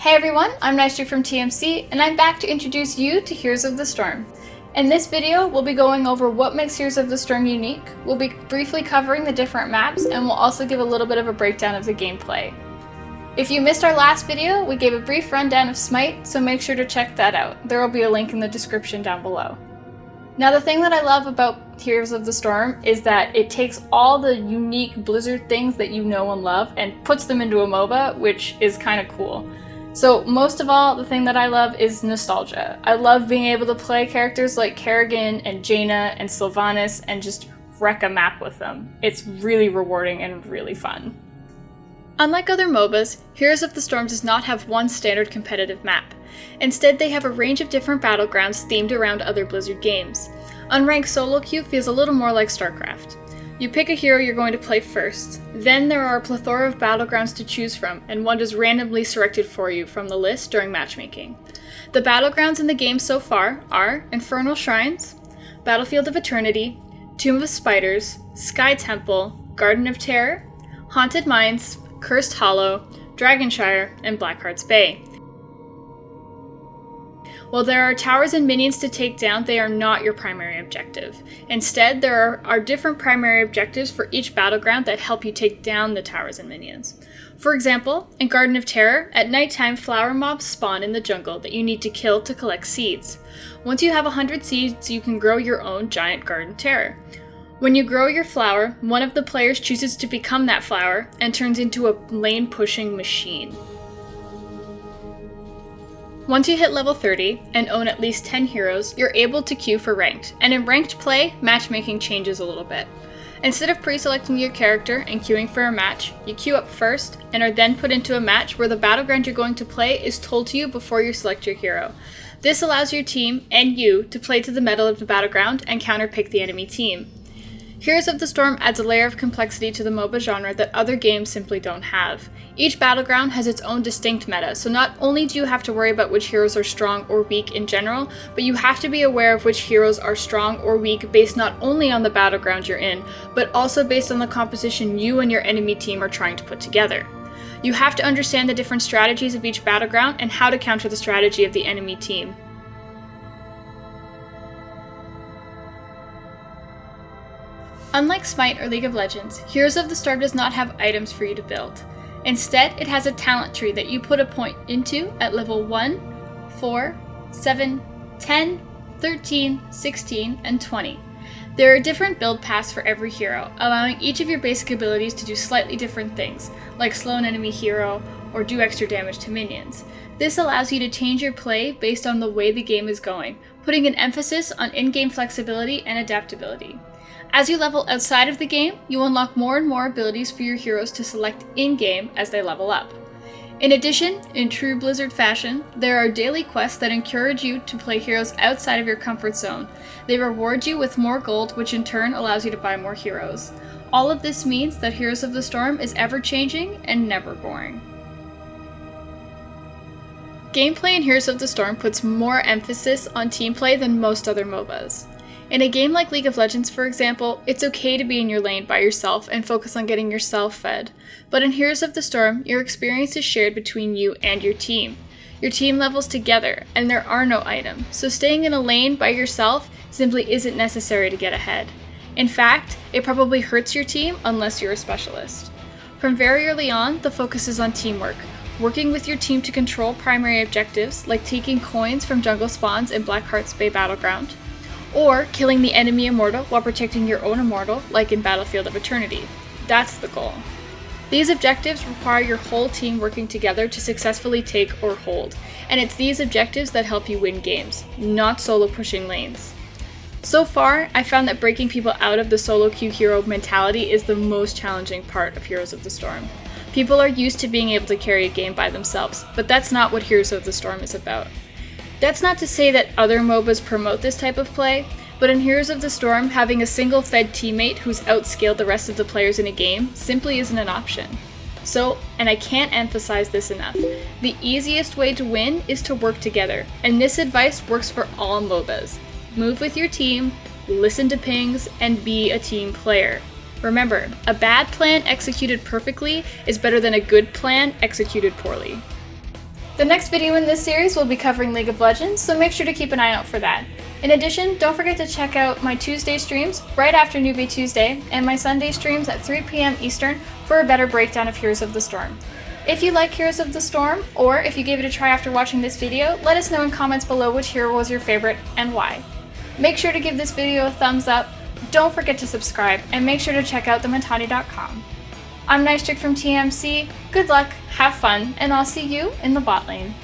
Hey everyone, I'm Nystrik from TMC, and I'm back to introduce you to Heroes of the Storm. In this video, we'll be going over what makes Heroes of the Storm unique, we'll be briefly covering the different maps, and we'll also give a little bit of a breakdown of the gameplay. If you missed our last video, we gave a brief rundown of Smite, so make sure to check that out. There will be a link in the description down below. Now the thing that I love about Heroes of the Storm is that it takes all the unique Blizzard things that you know and love and puts them into a MOBA, which is kind of cool. So most of all, the thing that I love is nostalgia. I love being able to play characters like Kerrigan and Jaina and Sylvanas and just wreck a map with them. It's really rewarding and really fun. Unlike other MOBAs, Heroes of the Storm does not have one standard competitive map. Instead, they have a range of different battlegrounds themed around other Blizzard games. Unranked solo queue feels a little more like StarCraft. You pick a hero you're going to play first. Then there are a plethora of battlegrounds to choose from, and one is randomly selected for you from the list during matchmaking. The battlegrounds in the game so far are Infernal Shrines, Battlefield of Eternity, Tomb of Spiders, Sky Temple, Garden of Terror, Haunted Mines, Cursed Hollow, Dragonshire, and Blackheart's Bay. While there are towers and minions to take down, they are not your primary objective. Instead, there are different primary objectives for each battleground that help you take down the towers and minions. For example, in Garden of Terror, at nighttime flower mobs spawn in the jungle that you need to kill to collect seeds. Once you have 100 seeds, you can grow your own giant Garden Terror. When you grow your flower, one of the players chooses to become that flower and turns into a lane-pushing machine. Once you hit level 30 and own at least 10 heroes, you're able to queue for ranked, and in ranked play, matchmaking changes a little bit. Instead of pre-selecting your character and queuing for a match, you queue up first and are then put into a match where the battleground you're going to play is told to you before you select your hero. This allows your team and you to play to the metal of the battleground and counterpick the enemy team. Heroes of the Storm adds a layer of complexity to the MOBA genre that other games simply don't have. Each battleground has its own distinct meta, so not only do you have to worry about which heroes are strong or weak in general, but you have to be aware of which heroes are strong or weak based not only on the battleground you're in, but also based on the composition you and your enemy team are trying to put together. You have to understand the different strategies of each battleground and how to counter the strategy of the enemy team. Unlike Smite or League of Legends, Heroes of the Storm does not have items for you to build. Instead, it has a talent tree that you put a point into at level 1, 4, 7, 10, 13, 16, and 20. There are different build paths for every hero, allowing each of your basic abilities to do slightly different things, like slow an enemy hero or do extra damage to minions. This allows you to change your play based on the way the game is going, putting an emphasis on in-game flexibility and adaptability. As you level outside of the game, you unlock more and more abilities for your heroes to select in-game as they level up. In addition, in true Blizzard fashion, there are daily quests that encourage you to play heroes outside of your comfort zone. They reward you with more gold, which in turn allows you to buy more heroes. All of this means that Heroes of the Storm is ever-changing and never boring. Gameplay in Heroes of the Storm puts more emphasis on team play than most other MOBAs. In a game like League of Legends, for example, it's okay to be in your lane by yourself and focus on getting yourself fed. But in Heroes of the Storm, your experience is shared between you and your team. Your team levels together, and there are no items, so staying in a lane by yourself simply isn't necessary to get ahead. In fact, it probably hurts your team unless you're a specialist. From very early on, the focus is on teamwork, working with your team to control primary objectives like taking coins from jungle spawns in Blackheart's Bay Battleground, or killing the enemy immortal while protecting your own immortal, like in Battlefield of Eternity. That's the goal. These objectives require your whole team working together to successfully take or hold, and it's these objectives that help you win games, not solo pushing lanes. So far, I found that breaking people out of the solo queue hero mentality is the most challenging part of Heroes of the Storm. People are used to being able to carry a game by themselves, but that's not what Heroes of the Storm is about. That's not to say that other MOBAs promote this type of play, but in Heroes of the Storm, having a single fed teammate who's outscaled the rest of the players in a game simply isn't an option. So, and I can't emphasize this enough, the easiest way to win is to work together, and this advice works for all MOBAs. Move with your team, listen to pings, and be a team player. Remember, a bad plan executed perfectly is better than a good plan executed poorly. The next video in this series will be covering League of Legends, so make sure to keep an eye out for that. In addition, don't forget to check out my Tuesday streams right after Newbie Tuesday and my Sunday streams at 3 p.m. Eastern for a better breakdown of Heroes of the Storm. If you like Heroes of the Storm, or if you gave it a try after watching this video, let us know in comments below which hero was your favorite and why. Make sure to give this video a thumbs up, don't forget to subscribe, and make sure to check out thementati.com. I'm Nystrik from TMC, good luck, have fun, and I'll see you in the bot lane.